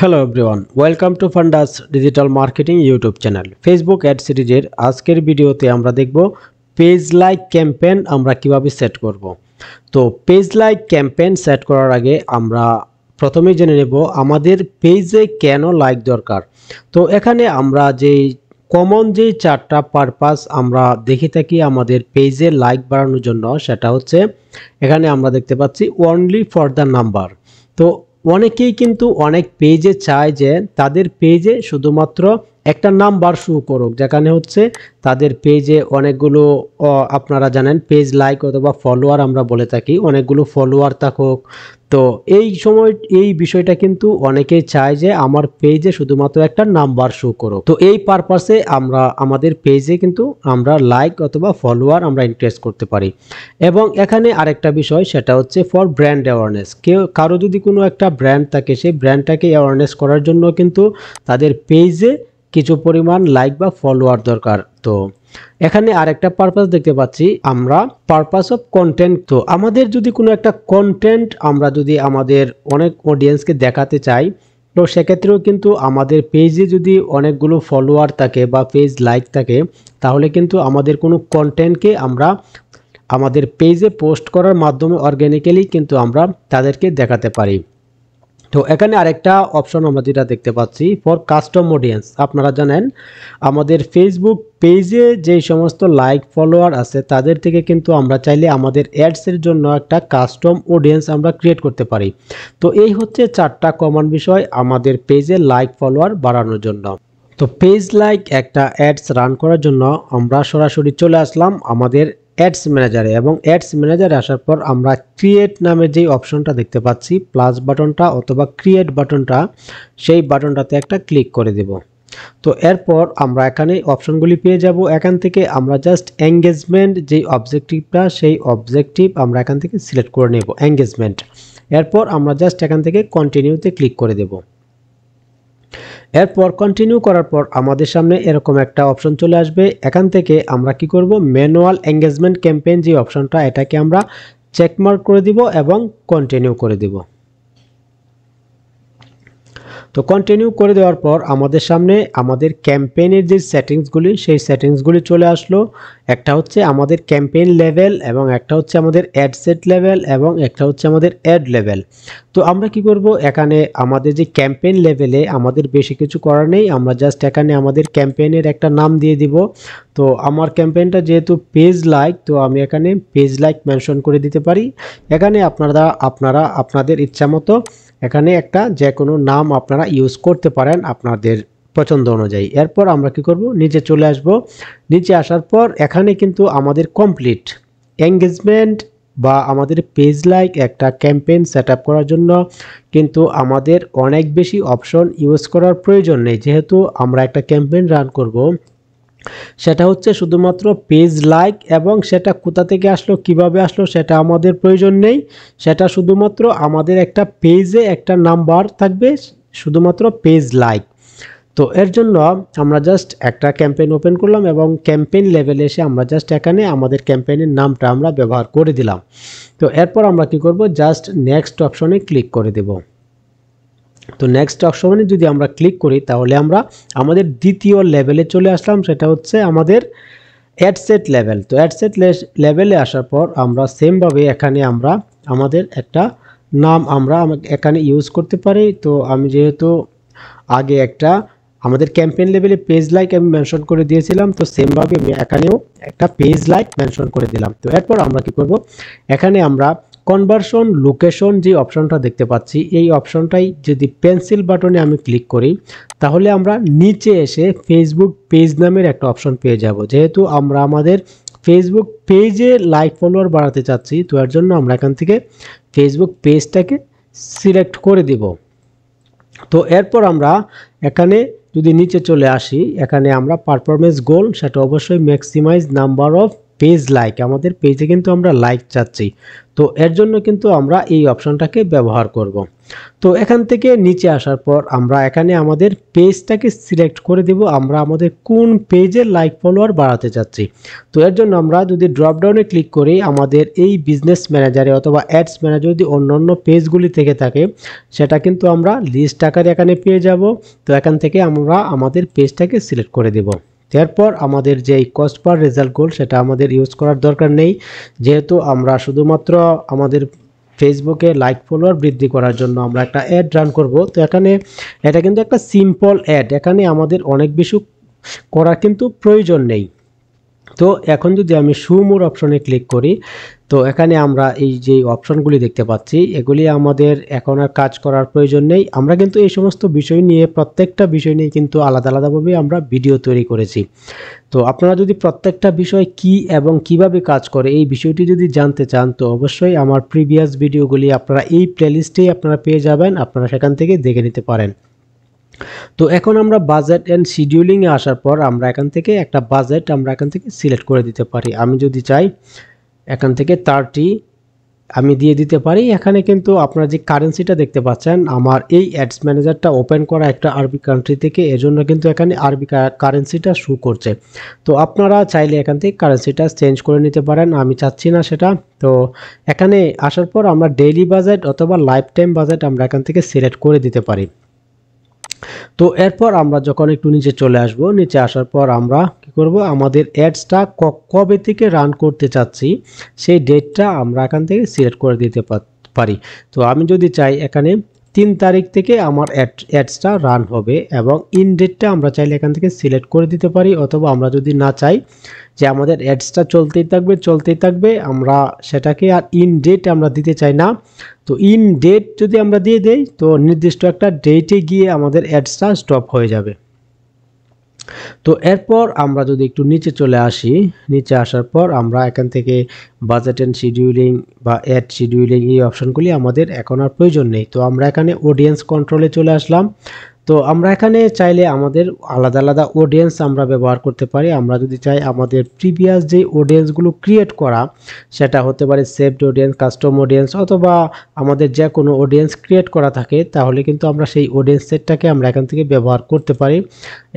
Hello everyone, welcome to ফান্ডাস digital marketing YouTube channel. Facebook ad সিরিজের আজকের ভিডিওতে আমরা দেখব পেজ লাইক ক্যাম্পেইন আমরা কিভাবে সেট করব। তো পেজ লাইক ক্যাম্পেইন সেট করার আগে আমরা প্রথমেই জেনে নেব আমাদের পেজে কেন লাইক দরকার। তো এখানে আমরা যেই কমন যেই চারটা পারপাস আমরা দেখে থাকি আমাদের পেজে লাইক বাড়ানোর জন্য, সেটা হচ্ছে এখানে আমরা দেখতে পাচ্ছি অনলি ফর দ্য নাম্বার। তো অনেকেই কিন্তু অনেক পেজে চায় যে তাদের পেজে শুধুমাত্র একটা নাম্বার শো করুক, যেখানে হচ্ছে তাদের পেজে অনেকগুলো আপনারা জানেন পেজ লাইক অথবা ফলোয়ার আমরা বলে থাকি, অনেকগুলো ফলোয়ার থাকুক। তো এই সময় এই বিষয়টা কিন্তু অনেকেই চায় যে আমার পেজে শুধুমাত্র একটা নাম্বার শো করুক। তো এই পারপাসে আমরা আমাদের পেজে কিন্তু আমরা লাইক অথবা ফলোয়ার আমরা ইনক্রিজ করতে পারি। এবং এখানে আরেকটা বিষয়, সেটা হচ্ছে ফর ব্র্যান্ড অ্যাওয়ারনেস। কারো যদি কোনো একটা ব্র্যান্ড থাকে, সেই ব্র্যান্ডটাকে অ্যাওয়ারনেস করার জন্য কিন্তু তাদের পেজে কিছু পরিমাণ লাইক বা ফলোয়ার দরকার। তো এখানে আরেকটা পারপাস দেখতে পাচ্ছি আমরা, পারপাস অফ কন্টেন্ট। তো আমাদের যদি কোনো একটা কন্টেন্ট আমরা যদি আমাদের অনেক অডিয়েন্সকে দেখাতে চাই, তো সেক্ষেত্রেও কিন্তু আমাদের পেজে যদি অনেকগুলো ফলোয়ার থাকে বা পেজ লাইক থাকে, তাহলে কিন্তু আমাদের কোনো কন্টেন্টকে আমরা আমাদের পেজে পোস্ট করার মাধ্যমে অর্গানিক্যালি কিন্তু আমরা তাদেরকে দেখাতে পারি। তো এখানে আরেকটা অপশন আমরা যেটা দেখতে পাচ্ছি ফর কাস্টম অডিয়েন্স। আপনারা জানেন আমাদের ফেসবুক পেজে যে সমস্ত লাইক ফলোয়ার আছে তাদের থেকে কিন্তু আমরা চাইলে আমাদের অ্যাডসের জন্য একটা কাস্টম অডিয়েন্স আমরা ক্রিয়েট করতে পারি। তো এই হচ্ছে চারটা কমন বিষয় আমাদের পেজে লাইক ফলোয়ার বাড়ানোর জন্য। তো পেজ লাইক একটা অ্যাডস রান করার জন্য আমরা সরাসরি চলে আসলাম আমাদের অ্যাডস ম্যানেজারে, এবং অ্যাডস ম্যানেজারে আসার পর আমরা ক্রিয়েট নামে যেই অপশনটা দেখতে পাচ্ছি প্লাস বাটনটা অথবা ক্রিয়েট বাটনটা, সেই বাটনটাতে একটা ক্লিক করে দেব। তো এরপর আমরা এখানে অপশনগুলি পেয়ে যাব। এখান থেকে আমরা জাস্ট এঙ্গেজমেন্ট যেই অবজেক্টিভটা, সেই অবজেক্টিভ আমরা এখান থেকে সিলেক্ট করে নেব এঙ্গেজমেন্ট। এরপর আমরা জাস্ট এখান থেকে কন্টিনিউতে ক্লিক করে দেব। এরপর কন্টিনিউ করার পর আমাদের সামনে এরকম একটা অপশন চলে আসবে। এখান থেকে আমরা কি করব, ম্যানুয়াল এঙ্গেজমেন্ট ক্যাম্পেইন যে অপশনটা, এটাকে আমরা চেকমার্ক করে দিব এবং কন্টিনিউ করে দিব। তো কন্টিনিউ করে দেওয়ার পর আমাদের সামনে আমাদের ক্যাম্পেইনের যে সেটিংসগুলি, সেই সেটিংসগুলি চলে আসলো। একটা হচ্ছে আমাদের ক্যাম্পেইন লেভেল, এবং একটা হচ্ছে আমাদের অ্যাড সেট লেভেল, এবং একটা হচ্ছে আমাদের অ্যাড লেভেল। তো আমরা কি করব, এখানে আমাদের যে ক্যাম্পেইন লেভেলে আমাদের বেশি কিছু করার নেই, আমরা জাস্ট এখানে আমাদের ক্যাম্পেইনের একটা নাম দিয়ে দিব। তো আমার ক্যাম্পেইনটা যেহেতু পেজ লাইক, তো আমি এখানে পেজ লাইক মেনশন করে দিতে পারি। এখানে আপনারা আপনাদের ইচ্ছা মতো এখানে একটা যে কোনো নাম আপনারা ইউজ করতে পারেন আপনাদের পছন্দ অনুযায়ী। এরপর আমরা কি করব, নিচে চলে আসব। নিচে আসার পর এখানে কিন্তু আমাদের কমপ্লিট এঙ্গেজমেন্ট বা আমাদের পেজ লাইক একটা ক্যাম্পেইন সেট আপ করার জন্য কিন্তু আমাদের অনেক বেশি অপশন ইউজ করার প্রয়োজন নেই। যেহেতু আমরা একটা ক্যাম্পেইন রান করব, সেটা হচ্ছে শুধুমাত্র পেজ লাইক, এবং সেটা কোথা থেকে আসলো কিভাবে আসলো সেটা আমাদের প্রয়োজন নেই। সেটা শুধুমাত্র আমাদের একটা পেজে একটা নাম্বার থাকবে, শুধুমাত্র পেজ লাইক। তো এর জন্য আমরা জাস্ট একটা ক্যাম্পেইন ওপেন করলাম, এবং ক্যাম্পেইন লেভেলে এসে আমরা জাস্ট এখানে আমাদের ক্যাম্পেইনের নামটা আমরা ব্যবহার করে দিলাম। তো এরপর আমরা কি করব, জাস্ট নেক্সট অপশনে ক্লিক করে দেব। তো নেক্সট অপশনে যদি আমরা ক্লিক করি, তাহলে আমরা আমাদের দ্বিতীয় লেভেলে চলে আসলাম, সেটা হচ্ছে আমাদের অ্যাডসেট লেভেল। তো অ্যাডসেট লেভেলে আসার পর আমরা সেমভাবে এখানে আমরা আমাদের একটা নাম আমরা এখানে ইউজ করতে পারি। তো আমি যেহেতু আগে একটা আমাদের ক্যাম্পেইন লেভেলে পেজ লাইক আমি মেনশন করে দিয়েছিলাম, তো সেমভাবে আমি এখানেও একটা পেজ লাইক মেনশন করে দিলাম। তো এরপর আমরা কি করব, এখানে আমরা কনভার্সন লোকেশন যে অপশনটা দেখতে পাচ্ছি, এই অপশনটাই যদি পেন্সিল বাটনে আমি ক্লিক করি, তাহলে আমরা নিচে এসে ফেসবুক পেজ নামের একটা অপশন পেয়ে যাব। যেহেতু আমরা আমাদের ফেসবুক পেজে লাইক ফলোয়ার বাড়াতে চাচ্ছি, তো এর জন্য আমরা এখান থেকে ফেসবুক পেজটাকে সিলেক্ট করে দিব। তো এরপর আমরা এখানে যদি নিচে চলে আসি, এখানে আমরা পারফরমেন্স গোল, সেটা অবশ্যই maximize number of page like, আমাদের পেজে কিন্তু আমরা লাইক চাচ্ছি। তো এর জন্য কিন্তু আমরা এই অপশনটাকে ব্যবহার করব। তো এখান থেকে নিচে আসার পর আমরা এখানে আমাদের পেজটাকে সিলেক্ট করে দিব, আমরা আমাদের কোন পেজের লাইক ফলোয়ার বাড়াতে চাচ্ছি। তো এর জন্য আমরা যদি ড্রপ ডাউনে ক্লিক করি, আমাদের এই বিজনেস ম্যানেজারে অথবা অ্যাডস ম্যানেজার যদি অন্যান্য পেজগুলি থেকে থাকে সেটা কিন্তু আমরা লিস্ট আকারে এখানে পেয়ে যাব। তো এখান থেকে আমরা আমাদের পেজটাকে সিলেক্ট করে দেব। এরপর আমাদের যে কস্ট পার রেজাল্ট গোল সেটা আমাদের ইউজ করার দরকার নেই, যেহেতু আমরা শুধুমাত্র আমাদের ফেসবুকে লাইক ফলোয়ার বৃদ্ধি করার জন্য আমরা একটা অ্যাড রান করব। তো এখানে এটা কিন্তু একটা সিম্পল অ্যাড, এখানে আমাদের অনেক বেশি করার কিন্তু প্রয়োজন নেই। তো এখন যদি আমি শো মোর অপশনে ক্লিক করি, তো এখানে আমরা এই যে অপশনগুলি দেখতে পাচ্ছি এগুলি আমাদের এখন আর কাজ করার প্রয়োজন নেই। আমরা কিন্তু এই সমস্ত বিষয় নিয়ে প্রত্যেকটা বিষয় নিয়ে কিন্তু আলাদা আলাদাভাবে আমরা ভিডিও তৈরি করেছি। তো আপনারা যদি প্রত্যেকটা বিষয় কি এবং কিভাবে কাজ করে এই বিষয়টি যদি জানতে চান, তো অবশ্যই আমার প্রিভিয়াস ভিডিওগুলি আপনারা এই প্লেলিস্টেই আপনারা পেয়ে যাবেন, আপনারা সেখান থেকে দেখে নিতে পারেন। তো এখন আমরা বাজেট এন্ড শিডিউলিং এ আসার পর আমরা এখান থেকে একটা বাজেট আমরা এখান থেকে সিলেক্ট করে দিতে পারি। আমি যদি চাই এখান থেকে 30 আমি দিয়ে দিতে পারি। এখানে কিন্তু আপনারা যে কারেন্সিটা দেখতে পাচ্ছেন, আমার এই অ্যাডস ম্যানেজারটা ওপেন করা একটা আরবি কান্ট্রি থেকে, এজন্য কিন্তু এখানে আরবি কারেন্সিটা শো করছে। তো আপনারা চাইলে এখান থেকে কারেন্সিটা চেঞ্জ করে নিতে পারেন, আমি চাচ্ছি না সেটা। তো এখানে আসার পর আমরা ডেইলি বাজেট অথবা লাইফ টাইম বাজেট আমরা এখান থেকে সিলেক্ট করে দিতে পারি। তো এরপর আমরা যখন একটু নিচে চলে আসব, নিচে আসার পর আমরা কি করব, আমাদের অ্যাডসটা কবে থেকে রান করতে চাচ্ছি সেই ডেটটা আমরা এখান থেকে সিলেক্ট করে দিতে পারি। তো আমি যদি চাই এখানে 3 তারিখ থেকে আমার অ্যাডসটা রান হবে এবং ইন ডেটটা আমরা চাইলে এখান থেকে সিলেক্ট করে দিতে পারি, অথবা আমরা যদি না চাই যে আমাদের অ্যাডসটা চলতেই থাকবে আমরা সেটাকে আর ইন ডেট আমরা দিতে চাই না, তো ইন ডেট যদি আমরা দিয়ে দেই তো নির্দিষ্ট একটা ডেটে গিয়ে আমাদের অ্যাডসটা স্টপ হয়ে যাবে। তো এরপর আমরা যদি একটু নিচে চলে আসি, নিচে আসার পর আমরা এখান থেকে বাজেট এন্ড শিডিউলিং বা অ্যাড শিডিউলিং এই অপশনগুলি আমাদের এখন আর প্রয়োজন নেই। তো আমরা এখানে অডিয়েন্স কন্ট্রোলে চলে আসলাম। তো আমরা এখানে চাইলে আমাদের আলাদা আলাদা অডিয়েন্স আমরা ব্যবহার করতে পারি। আমরা যদি চাই আমাদের প্রিভিয়াস যে অডিয়েন্সগুলো ক্রিয়েট করা সেটা হতে পারে সেভড অডিয়েন্স, কাস্টম অডিয়েন্স, অথবা আমাদের যে কোনো অডিয়েন্স ক্রিয়েট করা থাকে তাহলে কিন্তু আমরা সেই অডিয়েন্স সেটটাকে আমরা এখান থেকে ব্যবহার করতে পারি।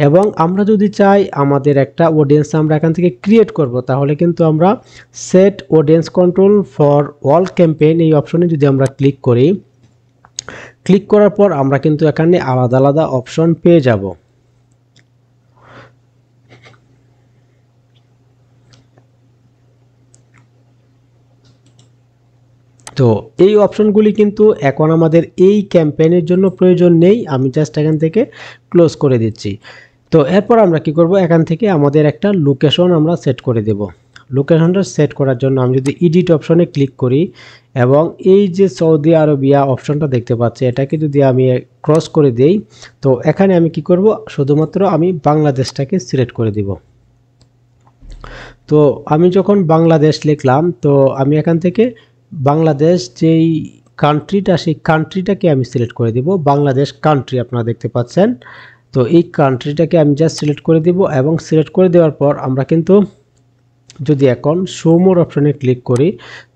এবং আমরা যদি চাই আমাদের একটা অডিয়েন্স আমরা এখান থেকে ক্রিয়েট করব, তাহলে কিন্তু আমরা set audience control for all campaign এই অপশনে যদি আমরা ক্লিক করি, ক্লিক করার পর আমরা কিন্তু এখানে আলাদা আলাদা অপশন পেয়ে যাব। তো এই অপশনগুলি কিন্তু এখন আমাদের এই ক্যাম্পেইনের জন্য প্রয়োজন নেই, আমি জাস্ট এখান থেকে ক্লোজ করে দিচ্ছি। তো এরপর আমরা কি করব, এখান থেকে আমাদের একটা লোকেশন আমরা সেট করে দেব। লোকেশনটা সেট করার জন্য আমি যদি এডিট অপশনে ক্লিক করি এবং এই যে সৌদি আরবিয়া অপশনটা দেখতে পাচ্ছি এটাকে যদি আমি ক্রস করে দেই, তো এখানে আমি কি করব, শুধুমাত্র আমি বাংলাদেশটাকে সিলেক্ট করে দিব। তো আমি যখন বাংলাদেশ লিখলাম, তো আমি এখান থেকে বাংলাদেশ যেই কান্ট্রিটা সেই কান্ট্রিটাকে আমি সিলেক্ট করে দিব, বাংলাদেশ কান্ট্রি আপনারা দেখতে পাচ্ছেন। তো এই কান্ট্রিটাকে আমি জাস্ট সিলেক্ট করে দিব এবং সিলেক্ট করে দেওয়ার পর আমরা কিন্তু যদি এখন শো মোর অপশনে ক্লিক করি,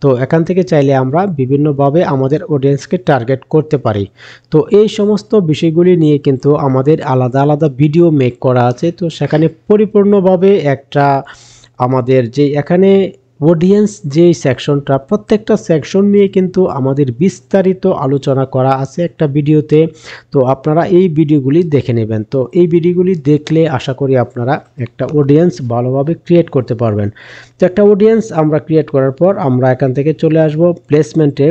তো এখান থেকে চাইলে আমরা বিভিন্নভাবে আমাদের অডিয়েন্সকে টার্গেট করতে পারি। তো এই সমস্ত বিষয়গুলি নিয়ে কিন্তু আমাদের আলাদা আলাদা ভিডিও মেক করা আছে। তো সেখানে পরিপূর্ণভাবে একটা আমাদের যে এখানে অডিয়েন্স যেই সেকশনটা, প্রত্যেকটা সেকশন নিয়ে কিন্তু আমাদের বিস্তারিত আলোচনা করা আছে একটা ভিডিওতে। তো আপনারা এই ভিডিওগুলি দেখে নেবেন। তো এই ভিডিওগুলি দেখলে আশা করি আপনারা একটা অডিয়েন্স ভালোভাবে ক্রিয়েট করতে পারবেন। তো একটা অডিয়েন্স আমরা ক্রিয়েট করার পর আমরা এখান থেকে চলে আসব প্লেসমেন্টে,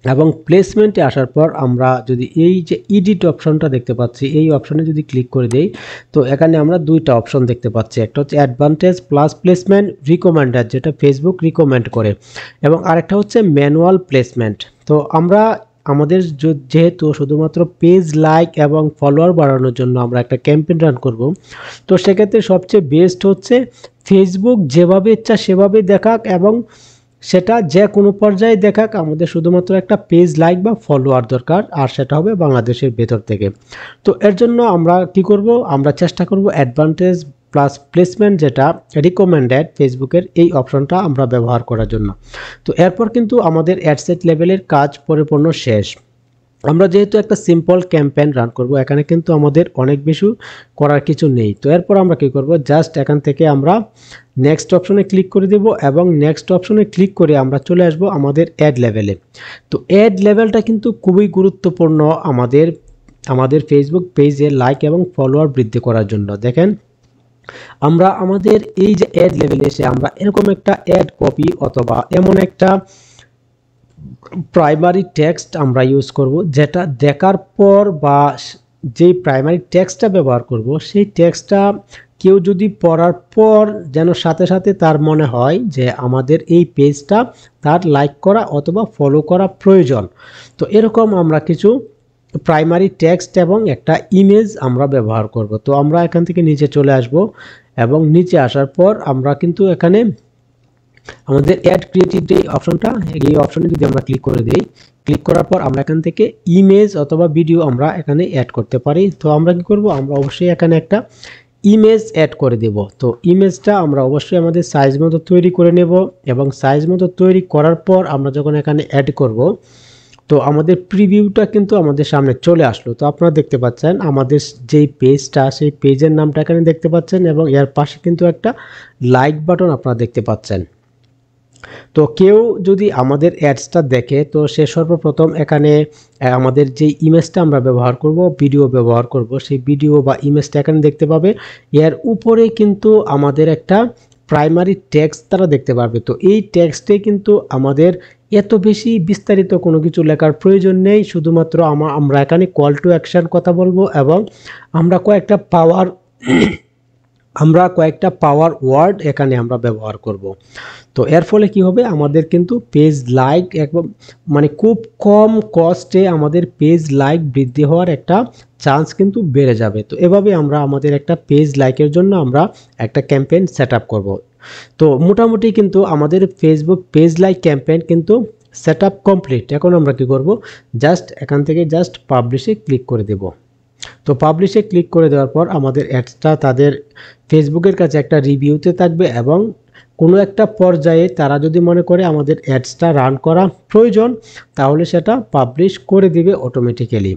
এবং প্লেসমেন্টে আসার পর আমরা যদি এই যে এডিট অপশনটা দেখতে পাচ্ছি এই অপশনে যদি ক্লিক করে দেই, তো এখানে আমরা দুইটা অপশন দেখতে পাচ্ছি, একটা হচ্ছে অ্যাডভান্টেজ প্লাস প্লেসমেন্ট রিকমেন্ডার যেটা ফেসবুক রিকমেন্ড করে, এবং আরেকটা হচ্ছে ম্যানুয়াল প্লেসমেন্ট। তো আমরা আমাদের যেহেতু শুধুমাত্র পেজ লাইক এবং ফলোয়ার বাড়ানোর জন্য আমরা একটা ক্যাম্পেইন রান করব, তো সেক্ষেত্রে সবচেয়ে বেস্ট হচ্ছে ফেসবুক যেভাবে ইচ্ছা সেভাবে দেখাক এবং সেটা যে কোনো পর্যায়ে দেখাক, আমাদের শুধুমাত্র একটা পেজ লাইক বা ফলোয়ার দরকার, আর সেটা হবে বাংলাদেশের ভেতর থেকে। তো এর জন্য আমরা কি করব, আমরা চেষ্টা করব অ্যাডভান্টেজ প্লাস প্লেসমেন্ট যেটা রিকমেন্ডেড ফেসবুকের এই অপশনটা আমরা ব্যবহার করার জন্য। তো এরপর কিন্তু আমাদের অ্যাডসেট লেভেলের কাজ পরিপূর্ণ শেষ। আমরা যেহেতু একটা সিম্পল ক্যাম্পেইন রান করব, এখানে কিন্তু আমাদের অনেক বেশি করার কিছু নেই। তো এরপর আমরা কি করব, জাস্ট এখান থেকে আমরা নেক্সট অপশনে ক্লিক করে দেব এবং নেক্সট অপশনে ক্লিক করে আমরা চলে আসব আমাদের অ্যাড লেভেলে। তো অ্যাড লেভেলটা কিন্তু খুবই গুরুত্বপূর্ণ আমাদের ফেসবুক পেজে লাইক এবং ফলোয়ার বৃদ্ধি করার জন্য। দেখেন আমরা আমাদের এই যে অ্যাড লেভেলে এসে আমরা এরকম একটা অ্যাড কপি অথবা এমন একটা প্রাইমারি টেক্সট আমরা ইউজ করব, যেটা দেখার পর বা যেই প্রাইমারি টেক্সটটা ব্যবহার করব সেই টেক্সটটা কেউ যদি পড়ার পর যেন সাথে সাথে তার মনে হয় যে আমাদের এই পেজটা তার লাইক করা অথবা ফলো করা প্রয়োজন। তো এরকম আমরা কিছু প্রাইমারি টেক্সট এবং একটা ইমেজ আমরা ব্যবহার করব। তো আমরা এখান থেকে নিচে চলে আসব এবং নিচে আসার পর আমরা কিন্তু এখানে আমাদের অ্যাড ক্রিয়েটিভ যে অপশনটা, এই অপশনে যদি আমরা ক্লিক করে দিই, ক্লিক করার পর আমরা এখান থেকে ইমেজ অথবা ভিডিও আমরা এখানে অ্যাড করতে পারি। তো আমরা কি করব, আমরা অবশ্যই এখানে একটা ইমেজ অ্যাড করে দেব। তো ইমেজটা আমরা অবশ্যই আমাদের সাইজ মতো তৈরি করে নেব এবং সাইজ মতো তৈরি করার পর আমরা যখন এখানে অ্যাড করব, তো আমাদের প্রিভিউটা কিন্তু আমাদের সামনে চলে আসলো। তো আপনারা দেখতে পাচ্ছেন আমাদের যেই পেজটা, সেই পেজের নামটা এখানে দেখতে পাচ্ছেন এবং এর পাশে কিন্তু একটা লাইক বাটন আপনারা দেখতে পাচ্ছেন। তো কেউ যদি আমাদের অ্যাডসটা দেখে, তো সে সর্বপ্রথম এখানে আমাদের যে ইমেজটা আমরা ব্যবহার করব, ভিডিও ব্যবহার করব, সেই ভিডিও বা ইমেজটা এখানে দেখতে পাবে। এর উপরে কিন্তু আমাদের একটা প্রাইমারি টেক্সট তারা দেখতে পারবে। তো এই টেক্সটে কিন্তু আমাদের এত বেশি বিস্তারিত কোনো কিছু লেখার প্রয়োজন নেই, শুধুমাত্র আমরা এখানে কল টু অ্যাকশন কথা বলবো এবং আমরা কয়েকটা পাওয়ার ওয়ার্ড এখানে আমরা ব্যবহার করব। তো এর ফলে কি হবে, আমাদের কিন্তু পেজ লাইক একদম মানে খুব কম কস্টে আমাদের পেজ লাইক বৃদ্ধি হওয়ার একটা চান্স কিন্তু বেড়ে যাবে। তো এভাবে আমরা আমাদের একটা পেজ লাইকের জন্য আমরা একটা ক্যাম্পেইন সেট আপ করবো। তো মোটামুটি কিন্তু আমাদের ফেসবুক পেজ লাইক ক্যাম্পেইন কিন্তু সেট আপ কমপ্লিট। এখন আমরা কি করব, জাস্ট এখান থেকে জাস্ট পাবলিশে ক্লিক করে দেব। তো পাবলিশে ক্লিক করে দেওয়ার পর আমাদের অ্যাডসটা তাদের ফেসবুকের কাছে একটা রিভিউতে থাকবে এবং কোনো একটা পর্যায়ে তারা যদি মনে করে আমাদের অ্যাডসটা রান করা প্রয়োজন, তাহলে সেটা পাবলিশ করে দিবে অটোমেটিক্যালি।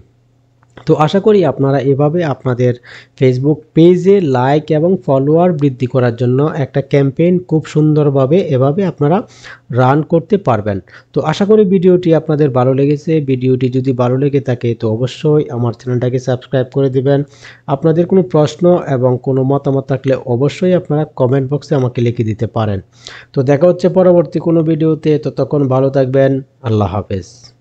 তো আশা করি আপনারা এভাবে আপনাদের ফেসবুক পেজে লাইক এবং ফলোয়ার বৃদ্ধি করার জন্য একটা ক্যাম্পেইন খুব সুন্দরভাবে এভাবে আপনারা রান করতে পারবেন। তো আশা করি ভিডিওটি আপনাদের ভালো লেগেছে। ভিডিওটি যদি ভালো লেগে থাকে তো অবশ্যই আমার চ্যানেলটাকে সাবস্ক্রাইব করে দিবেন। আপনাদের কোনো প্রশ্ন এবং কোনো মতামত থাকলে অবশ্যই আপনারা কমেন্ট বক্সে আমাকে লিখে দিতে পারেন। তো দেখা হচ্ছে পরবর্তী কোনো ভিডিওতে, ততক্ষণ ভালো থাকবেন। আল্লাহ হাফেজ।